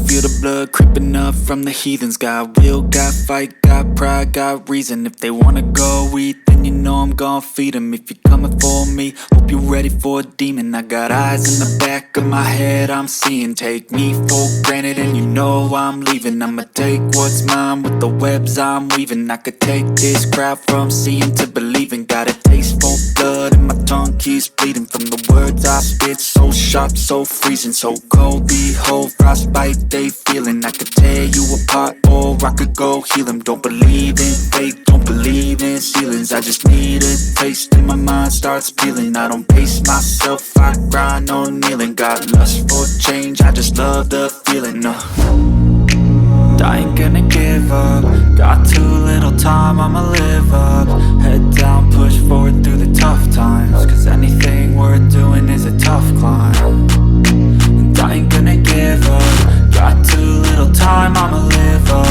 feel the blood creeping up from the heathens. Got will, got fight, got pride, got reason. If they wanna go eat, then you know I'm gon' feed them. If you're coming for me, hope you're ready for a demon. I got eyes in the back of my head, I'm seeing. Take me for granted and you know I'm leaving. I'ma take what's mine with the webs I'm weaving. I could take this crowd from seeing to believing. Got a taste for blood and my tongue keeps bleeding from the words I spit. So sharp, so freezing, so cold. Behold, frostbite they feeling. I could tear you apart or I could go heal them. Don't believe in fate, don't believe in ceilings. I just need a taste and my mind starts peeling. I don't pace myself, I grind on kneeling. Got lust for change, I just love the feeling. I ain't gonna give up. Got too little time, I'ma live up. Head down, push forward through the tough times. Cause anything worth doing is a tough climb. And I ain't gonna give up. Got too little time, I'ma live up.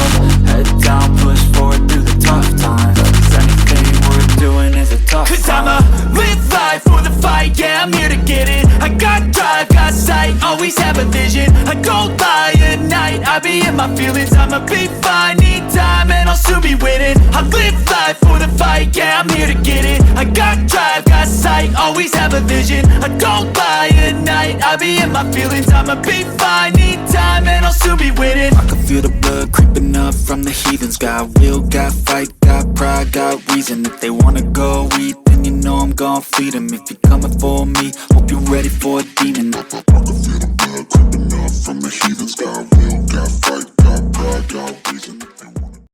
Head down, push forward through the tough times. Cause anything worth doing is a tough climb. Cause I'ma live life for the fight, yeah, I'm here to get it. I got drive, got sight, always have a vision. I don't lie at night, I be in my feelings. I'ma be fine, need time and I'll soon be winning. I live life for the fight, yeah, I'm here to get it. I got drive, got sight, always have a vision. I don't lie at night, I be in my feelings. I'ma be fine, need time and I'll soon be winning. I can feel the blood creeping up from the heathens. Got will, got fight, got pride, got reason. If they wanna go eat, then you know I'm gon' feed them. If you're coming for me, hope you're ready for a demon. I can feel the blood creeping up from the heathens. Got will, got fight, got pride, got reason.